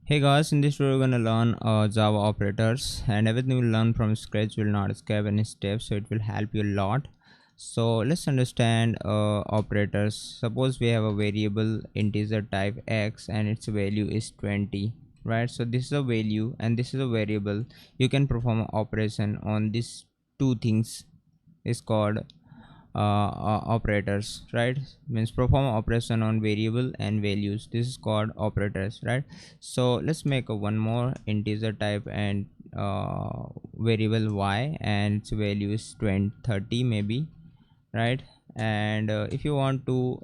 Hey guys, in this video we're gonna learn Java operators, and everything we learn from scratch will not skip any steps, so it will help you a lot. So let's understand operators. Suppose we have a variable integer type x and its value is 20, right? So this is a value and this is a variable. You can perform an operation on these two things is called operators, right? Means perform operation on variable and values. This is called operators, right? So let's make a one more integer type and variable y, and its value is 20 30 maybe, right? And if you want to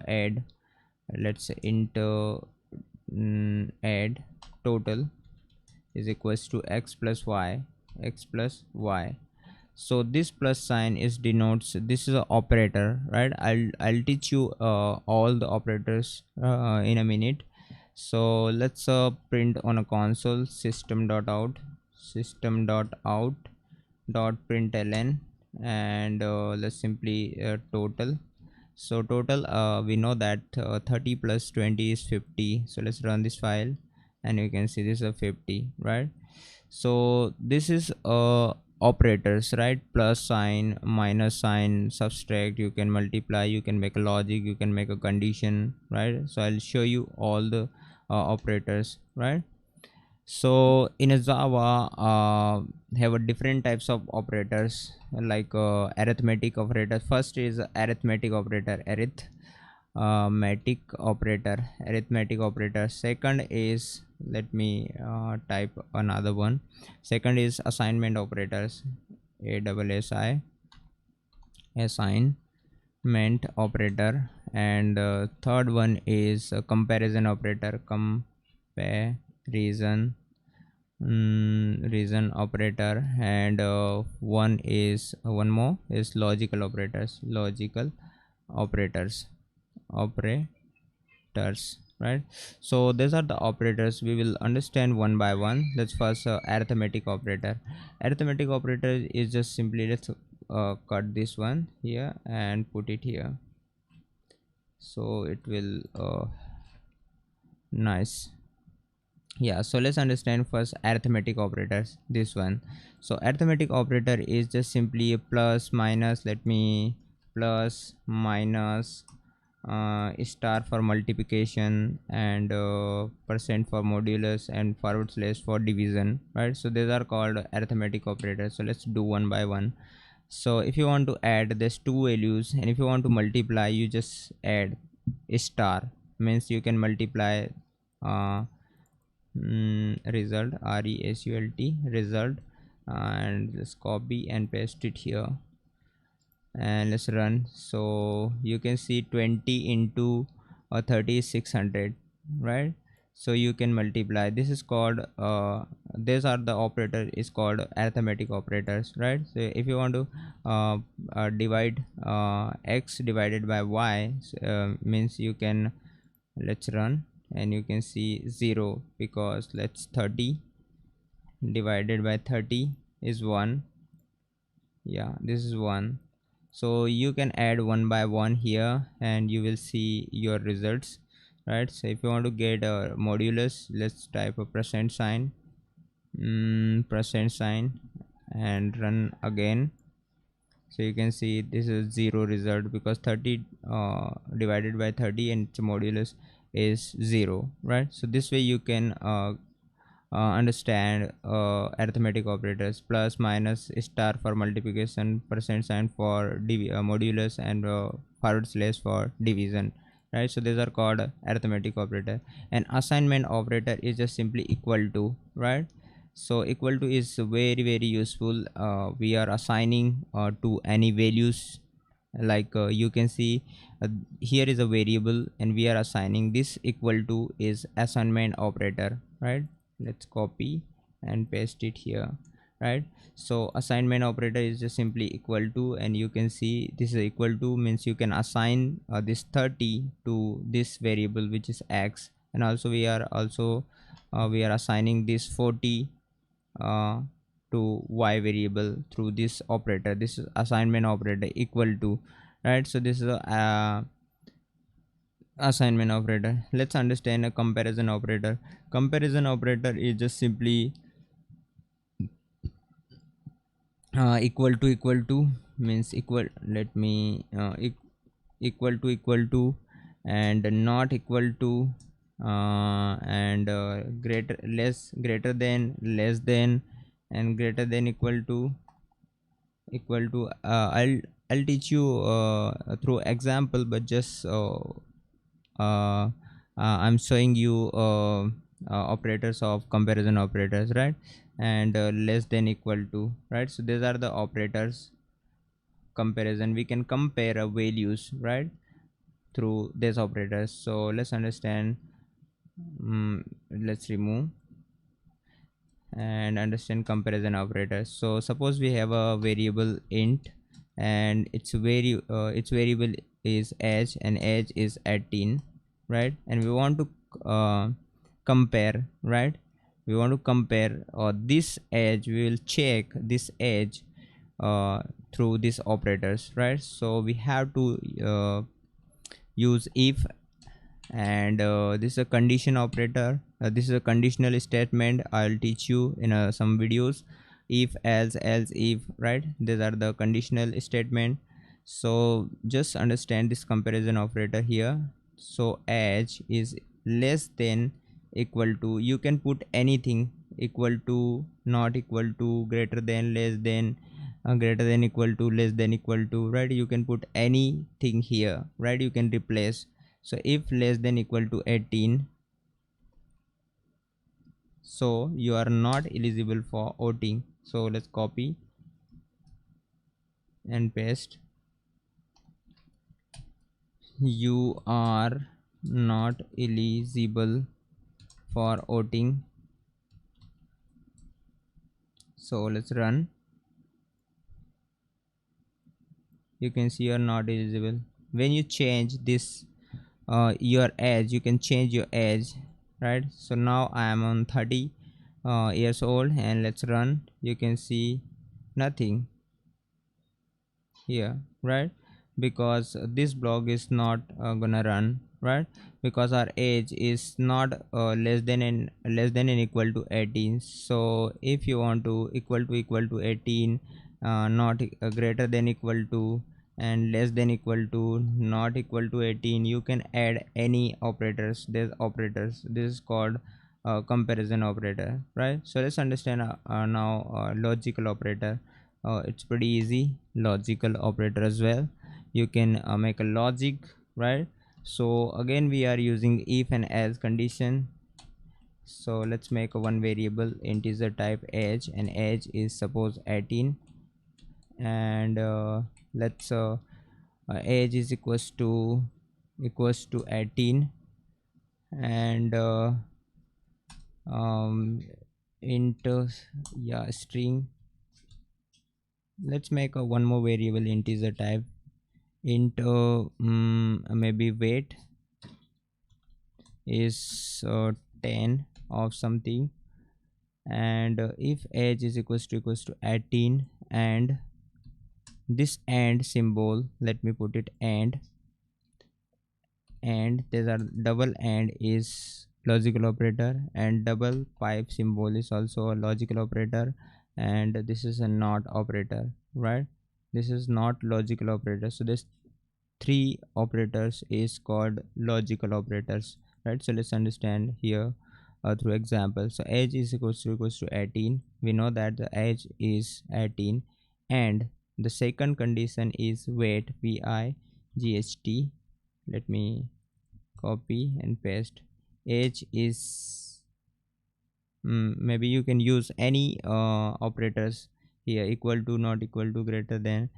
add, let's say int add total is equals to x plus y. So this plus sign is denotes this is an operator, right? I'll teach you all the operators in a minute. So let's print on a console system.out.println, and let's simply total. So total, we know that 30 plus 20 is 50. So let's run this file and you can see this is a 50, right? So this is operators, right? Plus sign, minus sign, subtract, you can multiply, you can make a logic, you can make a condition, right? So I'll show you all the operators, right? So in a Java have a different types of operators, like arithmetic operator. First is arithmetic operator, arithmetic operator. Second is, let me type another one. Second is assignment operators, ASSI, assignment operator. And third one is a comparison operator, comparison reason operator. And one more is logical operators, right? So these are the operators we will understand one by one. Let's first arithmetic operator is just simply, let's cut this one here and put it here, so it will nice. Yeah, so let's understand first arithmetic operators, this one. So arithmetic operator is just simply a plus minus, let me plus minus, star for multiplication, and percent for modulus, and forward slash for division, right? So these are called arithmetic operators. So let's do one by one. So if you want to add these two values, and if you want to multiply, you just add a star, means you can multiply uh, result, result, and just copy and paste it here, and let's run. So you can see 20 into 30 is 600, right? So you can multiply. This is called these are the operator is called arithmetic operators, right? So if you want to divide x divided by y, means you can, let's run, and you can see 0, because let's 30 divided by 30 is 1. Yeah, this is 1. So you can add one by one here and you will see your results, right? So if you want to get a modulus, let's type a percent sign, and run again. So you can see this is 0 result, because 30 divided by 30 and its modulus is 0, right? So this way you can understand arithmetic operators: plus minus, star for multiplication, percent sign for modulus, and forward slash for division, right? So these are called arithmetic operator. And assignment operator is just simply equal to, right? So equal to is very useful. We are assigning to any values, like you can see here is a variable and we are assigning this. Equal to is assignment operator, right? Let's copy and paste it here, right? So assignment operator is just simply equal to, and you can see this is equal to, means you can assign this 30 to this variable, which is x, and also we are assigning this 40 uh, to y variable through this operator. This is assignment operator equal to, right? So this is a assignment operator. Let's understand a comparison operator. Comparison operator is just simply equal to means equal, let me equal to and not equal to, and greater less greater than, less than, and greater than I'll teach you through example, but just uh, I'm showing you operators of comparison operators, right? And less than equal to, right? So these are the operators comparison. We can compare values, right, through these operators. So let's understand. Let's remove and understand comparison operators. So suppose we have a variable int, and its variable is age, and age is 18, right? And we want to compare, right? We want to compare this age. We will check this age through these operators, right? So we have to use if, and this is a condition operator. This is a conditional statement. I'll teach you in some videos. If, else, if, right? These are the conditional statement. So just understand this comparison operator here. So age is less than, equal to, you can put anything, equal to, not equal to, greater than, less than, greater than, equal to, less than, equal to, right? You can put anything here, right? You can replace. So if less than equal to 18, so you are not eligible for voting. So let's copy and paste. You are not eligible for voting. So let's run. You can see you are not eligible. When you change this your age, you can change your age, right? So now I am on 30 years old, and let's run. You can see nothing here, right? Because this block is not gonna run, right? Because our age is not less than and equal to 18. So if you want to equal to 18, not greater than equal to, and less than equal to, not equal to 18, you can add any operators. There's operators. This is called comparison operator, right? So let's understand now logical operator. It's pretty easy. Logical operator as well. You can make a logic, right? So again we are using if and else condition. So let's make a one variable integer type age, and age is suppose 18, and let's age is equals to 18, and um int yeah, string. Let's make a one more variable integer type int maybe weight is 10 of something, and if age is equals to 18, and this and symbol, let me put it and there's a double and is logical operator, and double pipe symbol is also a logical operator, and this is a not operator, right? This is not logical operator. So this three operators is called logical operators, right? So let's understand here through example. So age is equals to 18. We know that the age is 18, and the second condition is weight, VIGHT. Let me copy and paste. Age is maybe you can use any operators here, equal to, not equal to, greater than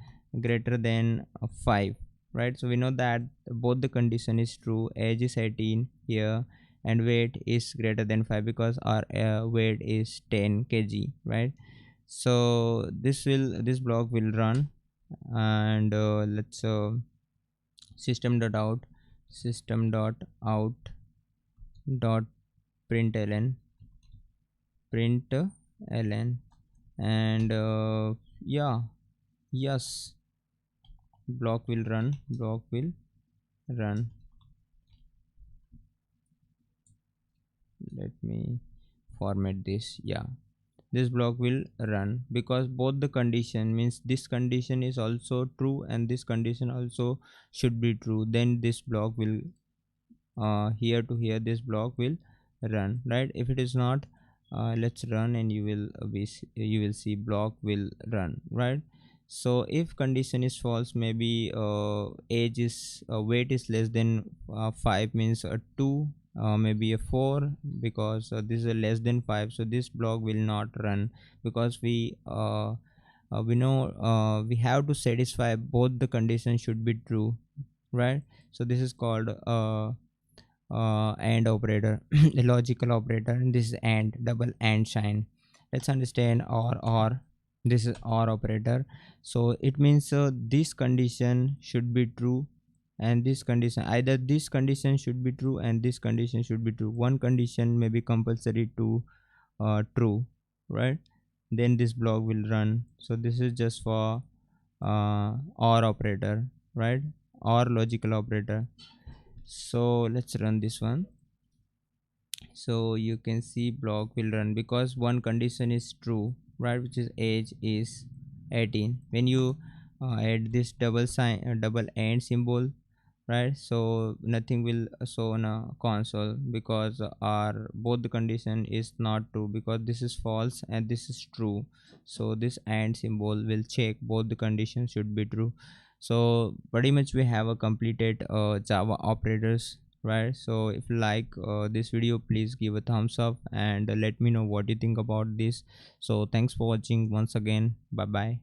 5, right? So we know that both the condition is true. Age is 18 here, and weight is greater than 5 because our weight is 10 kg, right? So this block will run, and let's system.out dot println and yeah, yes, block will run. let me format this. Yeah, this block will run because both the condition means this condition is also true and this condition also should be true, then this block will here to here this block will run, right? If it is not, let's run and you will you will see block will run, right? So if condition is false, maybe age is weight is less than 5 means 2, maybe a 4, because this is less than 5, so this block will not run because we know we have to satisfy both the conditions should be true, right? So this is called and operator a logical operator, and this is and double and sign. Let's understand or this is or operator. So it means this condition should be true and this condition, either this condition should be true and this condition should be true, one condition may be compulsory to true, right? Then this block will run. So this is just for or operator, right? Or logical operator. So let's run this one. So you can see block will run because one condition is true, right, which is age is 18. When you add this double sign double and symbol, right, so nothing will show on a console because our both the condition is not true, because this is false and this is true. So this and symbol will check both the conditions should be true. So pretty much we have a completed Java operators, right? So if you like this video, please give a thumbs up and let me know what you think about this. So thanks for watching once again. Bye bye.